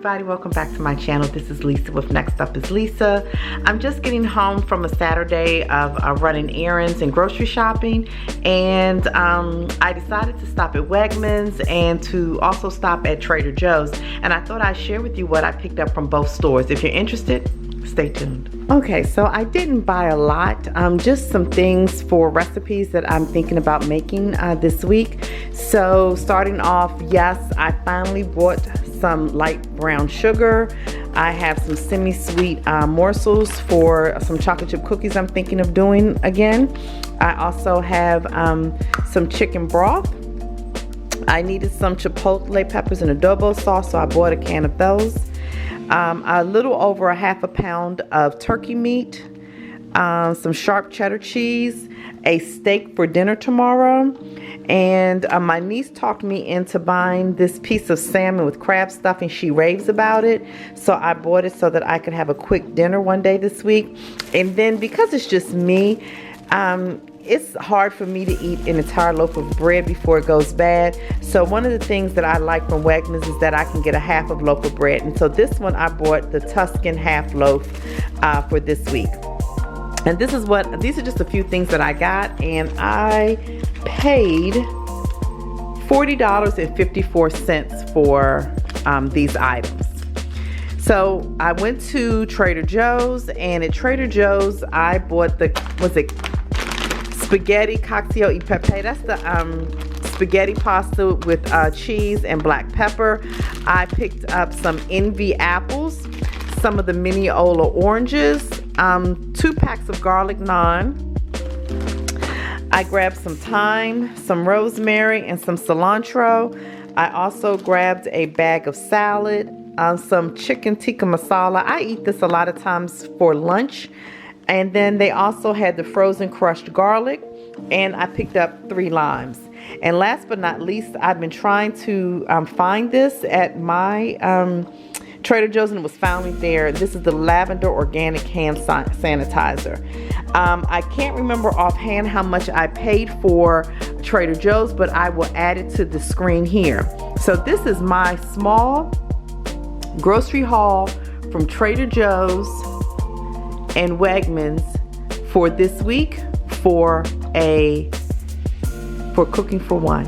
everybody, welcome back to my channel. This is Lisa with Next Up is Lisa. I'm just getting home from a Saturday of running errands and grocery shopping, and I decided to stop at Wegman's and to also stop at Trader Joe's, and I thought I'd share with you what I picked up from both stores. If you're interested, stay tuned. Okay, so I didn't buy a lot, just some things for recipes that I'm thinking about making this week. So starting off, yes, I finally bought some light brown sugar. I have some semi-sweet morsels for some chocolate chip cookies I'm thinking of doing again. I also have some chicken broth. I needed some chipotle peppers and adobo sauce, so I bought a can of those. A little over a half a pound of turkey meat, some sharp cheddar cheese, a steak for dinner tomorrow, and my niece talked me into buying this piece of salmon with crab stuffing. She raves about it, so I bought it so that I could have a quick dinner one day this week. And then because it's just me, it's hard for me to eat an entire loaf of bread before it goes bad. So one of the things that I like from Wegmans is that I can get a half of loaf of bread. And so this one I bought the Tuscan half loaf for this week. And these are just a few things that I got, and I paid $40.54 for these items. So I went to Trader Joe's, and at Trader Joe's I bought the, spaghetti cacio e pepe. That's the spaghetti pasta with cheese and black pepper. I picked up some Envy apples, some of the Mineola oranges, 2 packs of garlic naan. I grabbed some thyme, some rosemary, and some cilantro. I also grabbed a bag of salad, some chicken tikka masala. I eat this a lot of times for lunch. And then they also had the frozen crushed garlic, and I picked up 3 limes. And last but not least, I've been trying to find this at my Trader Joe's, and it was found there. This is the lavender organic hand sanitizer. I can't remember offhand how much I paid for Trader Joe's, but I will add it to the screen here. So this is my small grocery haul from Trader Joe's and Wegmans for this week for cooking for one.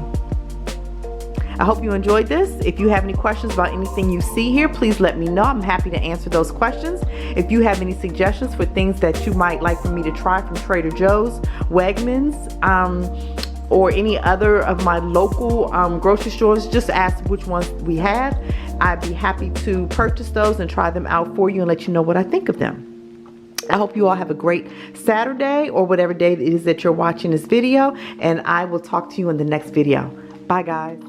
I hope you enjoyed this. If you have any questions about anything you see here, please let me know. I'm happy to answer those questions. If you have any suggestions for things that you might like for me to try from Trader Joe's, Wegmans, or any other of my local grocery stores, just ask which ones we have. I'd be happy to purchase those and try them out for you and let you know what I think of them. I hope you all have a great Saturday or whatever day it is that you're watching this video, and I will talk to you in the next video. Bye, guys.